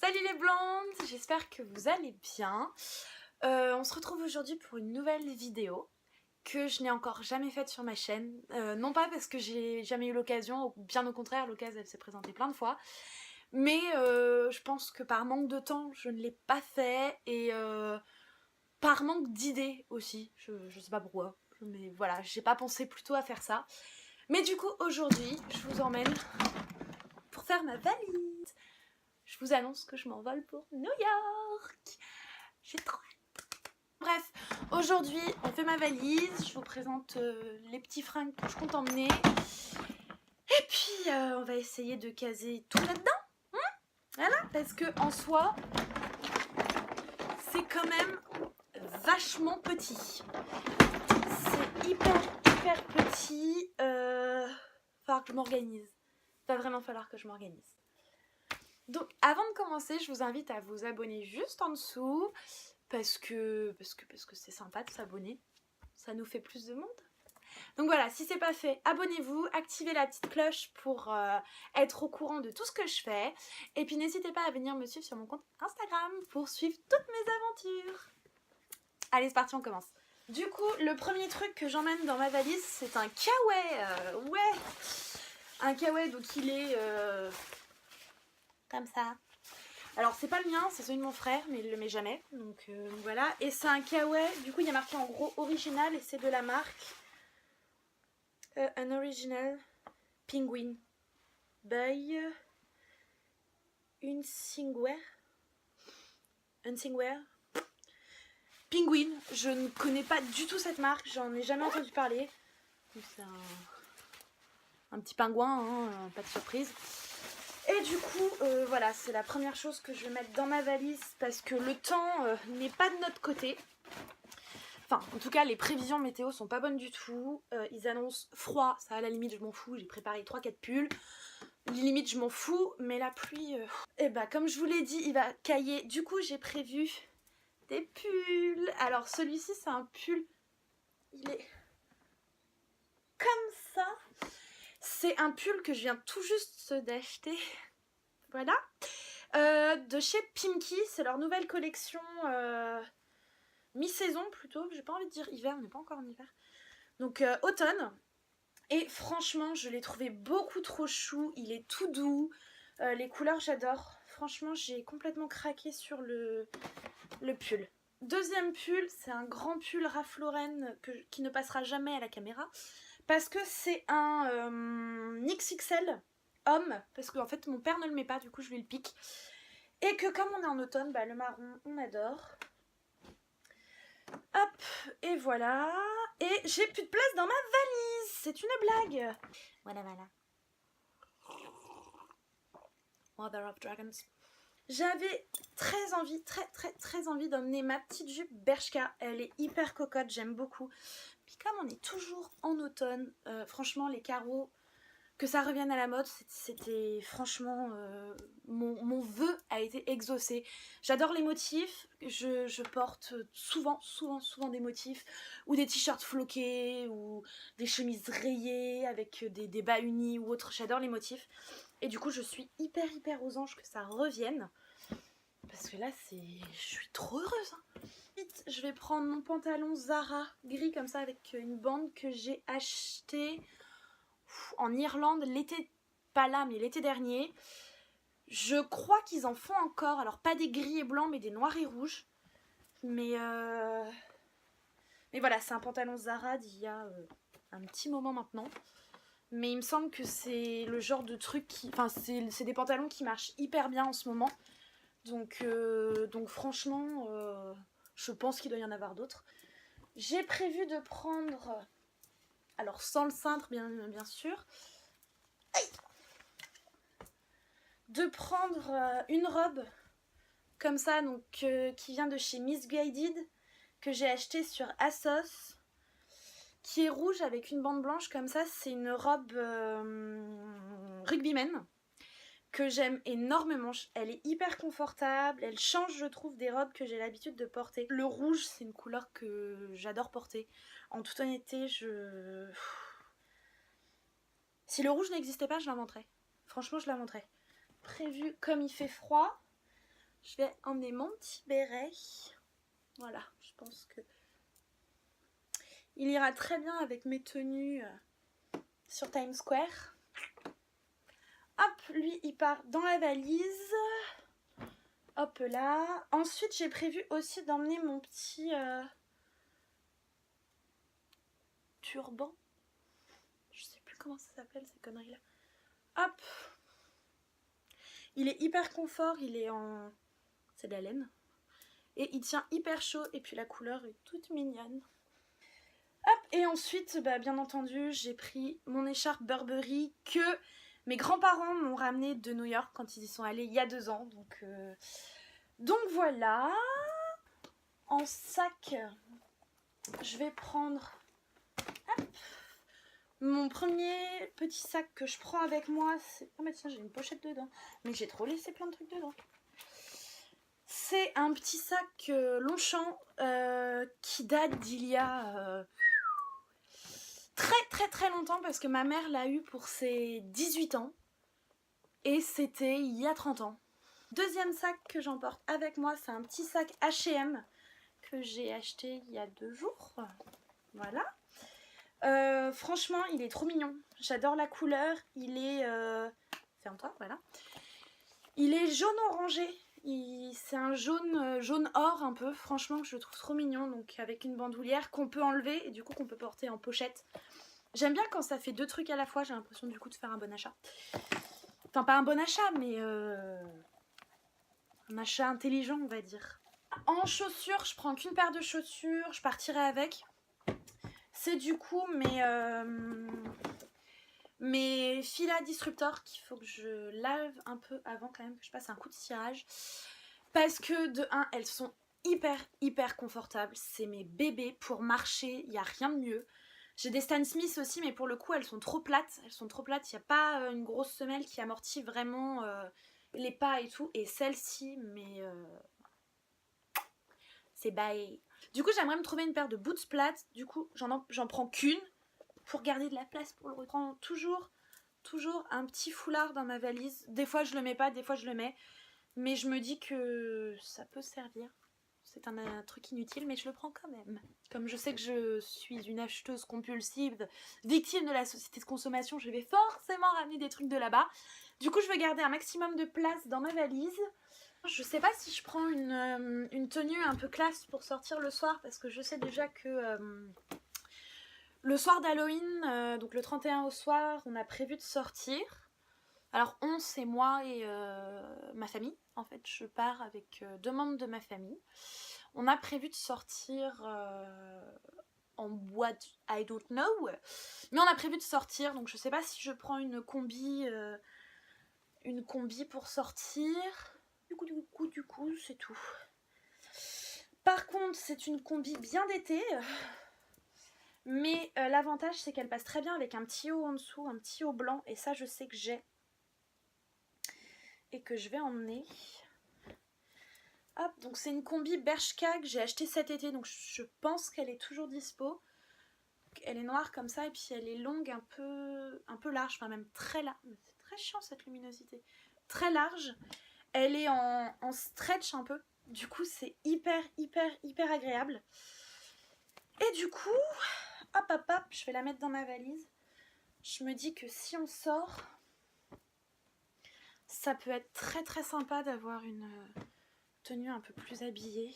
Salut les blondes, j'espère que vous allez bien. On se retrouve aujourd'hui pour une nouvelle vidéo que je n'ai encore jamais faite sur ma chaîne. Non pas parce que j'ai jamais eu l'occasion, bien au contraire, l'occasion elle s'est présentée plein de fois. Mais je pense que par manque de temps, je ne l'ai pas fait et par manque d'idées aussi. Je sais pas pourquoi, mais voilà, j'ai pas pensé plutôt à faire ça. Mais du coup, aujourd'hui, je vous emmène pour faire ma valise. Je vous annonce que je m'envole pour New York. J'ai trop hâte. Bref, aujourd'hui on fait ma valise, je vous présente les petits fringues que je compte emmener. Et puis on va essayer de caser tout là-dedans. Voilà, parce que en soi, c'est quand même vachement petit. C'est hyper petit. Falloir que je m'organise. Va vraiment falloir que je m'organise. Donc avant de commencer, je vous invite à vous abonner juste en dessous parce que c'est sympa de s'abonner. Ça nous fait plus de monde. Donc voilà, si c'est pas fait, abonnez-vous, activez la petite cloche pour être au courant de tout ce que je fais. Et puis n'hésitez pas à venir me suivre sur mon compte Instagram pour suivre toutes mes aventures. Allez, c'est parti, on commence. Du coup, le premier truc que j'emmène dans ma valise, c'est un kawaii. Ouais, un kawaii, donc il est comme ça. Alors c'est pas le mien, c'est celui de mon frère, mais il le met jamais, donc voilà. Et c'est un kawaii, du coup il y a marqué en gros original et c'est de la marque un original Penguin by Unsingwear. Penguin, je ne connais pas du tout cette marque, j'en ai jamais entendu parler. C'est un petit pingouin, hein, pas de surprise. Et du coup, voilà, c'est la première chose que je vais mettre dans ma valise parce que le temps n'est pas de notre côté. Enfin, en tout cas, les prévisions météo sont pas bonnes du tout. Ils annoncent froid, ça à la limite, je m'en fous. J'ai préparé 3-4 pulls. Limite, je m'en fous, mais la pluie... Et bah, comme je vous l'ai dit, il va cailler. Du coup, j'ai prévu des pulls. Alors, celui-ci, c'est un pull... Il est comme ça. C'est un pull que je viens tout juste d'acheter. Voilà. De chez Pimkie, c'est leur nouvelle collection mi-saison plutôt. J'ai pas envie de dire hiver, on n'est pas encore en hiver. Donc automne. Et franchement, je l'ai trouvé beaucoup trop chou. Il est tout doux. Les couleurs, j'adore. Franchement, j'ai complètement craqué sur le pull. Deuxième pull, c'est un grand pull Ralph Lauren qui ne passera jamais à la caméra. Parce que c'est un XXL homme. Parce qu'en fait, mon père ne le met pas, du coup, je lui le pique. Et que comme on est en automne, bah, le marron, on adore. Hop, et voilà. Et j'ai plus de place dans ma valise. C'est une blague. Voilà. Mother of Dragons. J'avais très envie d'emmener ma petite jupe Bershka. Elle est hyper cocotte, j'aime beaucoup. Puis comme on est toujours en automne, franchement les carreaux, que ça revienne à la mode, c'était franchement mon vœu a été exaucé. J'adore les motifs, je porte souvent des motifs ou des t-shirts floqués ou des chemises rayées avec des bas unis ou autre. J'adore les motifs et du coup je suis hyper aux anges que ça revienne parce que là je suis trop heureuse. Vite, je vais prendre mon pantalon Zara gris comme ça avec une bande que j'ai acheté en Irlande l'été, pas là mais l'été dernier. Je crois qu'ils en font encore, alors pas des gris et blancs mais des noirs et rouges, mais voilà, c'est un pantalon Zara d'il y a un petit moment maintenant, mais il me semble que c'est le genre de truc qui, enfin c'est des pantalons qui marchent hyper bien en ce moment, donc franchement je pense qu'il doit y en avoir d'autres. J'ai prévu de prendre, alors sans le cintre bien sûr, de prendre une robe comme ça, donc qui vient de chez Missguided, que j'ai acheté sur ASOS, qui est rouge avec une bande blanche comme ça. C'est une robe rugbyman que j'aime énormément. Elle est hyper confortable, elle change je trouve des robes que j'ai l'habitude de porter. Le rouge, c'est une couleur que j'adore porter. En toute honnêteté, si le rouge n'existait pas, je l'inventerais. Franchement, je l'inventerais. Prévu, comme il fait froid, je vais emmener mon petit béret. Voilà, je pense que il ira très bien avec mes tenues sur Times Square. Hop, lui il part dans la valise. Hop là. Ensuite j'ai prévu aussi d'emmener mon petit turban. Je sais plus comment ça s'appelle ces conneries là. Hop. Il est hyper confort, il est en... c'est de la laine. Et il tient hyper chaud et puis la couleur est toute mignonne. Hop, et ensuite, bien entendu, j'ai pris mon écharpe Burberry que mes grands-parents m'ont ramené de New York quand ils y sont allés il y a 2 ans. Donc voilà. En sac, je vais prendre hop, mon premier petit sac que je prends avec moi. Ah mais tiens, j'ai une pochette dedans. Mais j'ai trop laissé plein de trucs dedans. C'est un petit sac Longchamp qui date d'il y a très longtemps parce que ma mère l'a eu pour ses 18 ans et c'était il y a 30 ans. Deuxième sac que j'emporte avec moi, c'est un petit sac H&M que j'ai acheté il y a 2 jours. Voilà. Franchement, il est trop mignon. J'adore la couleur. Il est... ferme-toi, voilà. Il est jaune orangé. C'est un jaune or un peu. Franchement, je le trouve trop mignon. Donc avec une bandoulière qu'on peut enlever et du coup qu'on peut porter en pochette. J'aime bien quand ça fait 2 trucs à la fois. J'ai l'impression du coup de faire un bon achat. Enfin, pas un bon achat, mais un achat intelligent, on va dire. En chaussures, je prends qu'une paire de chaussures. Je partirai avec. C'est du coup mes Fila Disruptor qu'il faut que je lave un peu avant quand même que je passe un coup de cirage. Parce que de 1, elles sont hyper confortables. C'est mes bébés pour marcher, il n'y a rien de mieux. J'ai des Stan Smith aussi, mais pour le coup elles sont trop plates. Il n'y a pas une grosse semelle qui amortit vraiment les pas et tout. Et celle-ci, mais c'est bail. Du coup j'aimerais me trouver une paire de boots plates. Du coup j'en prends qu'une pour garder de la place pour le reprendre. Toujours un petit foulard dans ma valise. Des fois je le mets pas, des fois je le mets. Mais je me dis que ça peut servir. C'est un truc inutile, mais je le prends quand même. Comme je sais que je suis une acheteuse compulsive, victime de la société de consommation, je vais forcément ramener des trucs de là-bas. Du coup, je veux garder un maximum de place dans ma valise. Je sais pas si je prends une tenue un peu classe pour sortir le soir, parce que je sais déjà que le soir d'Halloween, donc le 31 au soir, on a prévu de sortir. Alors c'est moi et ma famille. En fait, je pars avec 2 membres de ma famille. On a prévu de sortir en boîte, I don't know. Mais on a prévu de sortir, donc je sais pas si je prends une combi pour sortir. Du coup, c'est tout. Par contre, c'est une combi bien d'été. Mais l'avantage, c'est qu'elle passe très bien avec un petit haut en dessous, un petit haut blanc. Et ça, je sais que j'ai. Et que je vais emmener. Hop, donc c'est une combi Bershka que j'ai achetée cet été, donc je pense qu'elle est toujours dispo. Elle est noire comme ça et puis elle est longue, un peu large, enfin même très large. C'est très chiant cette luminosité. Très large. Elle est en stretch un peu. Du coup c'est hyper agréable. Et du coup, hop, je vais la mettre dans ma valise. Je me dis que si on sort, ça peut être très sympa d'avoir une tenue un peu plus habillée.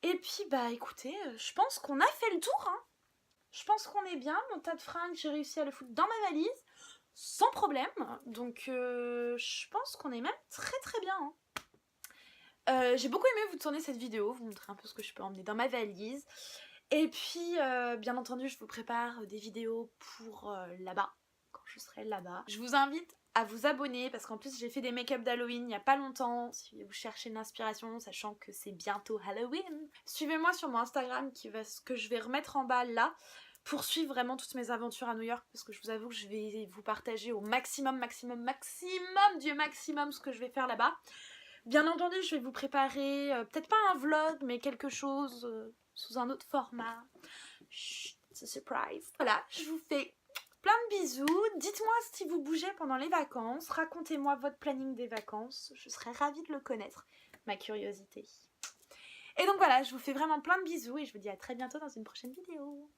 Et puis écoutez, je pense qu'on a fait le tour, hein. Je pense qu'on est bien, mon tas de fringues, j'ai réussi à le foutre dans ma valise sans problème. Donc je pense qu'on est même très bien, hein. J'ai beaucoup aimé vous tourner cette vidéo, vous montrer un peu ce que je peux emmener dans ma valise. Et puis bien entendu je vous prépare des vidéos pour là-bas, quand je serai là-bas. Je vous invite à vous abonner parce qu'en plus j'ai fait des make-up d'Halloween il n'y a pas longtemps si vous cherchez une inspiration, sachant que c'est bientôt Halloween. Suivez-moi sur mon Instagram que je vais remettre en bas là pour suivre vraiment toutes mes aventures à New York, parce que je vous avoue que je vais vous partager au maximum ce que je vais faire là-bas. Bien entendu je vais vous préparer peut-être pas un vlog mais quelque chose sous un autre format. Chut, c'est surprise. Voilà, je vous fais Plein de bisous. Dites-moi si vous bougez pendant les vacances. Racontez-moi votre planning des vacances. Je serais ravie de le connaître. Ma curiosité. Et donc voilà, je vous fais vraiment plein de bisous et je vous dis à très bientôt dans une prochaine vidéo.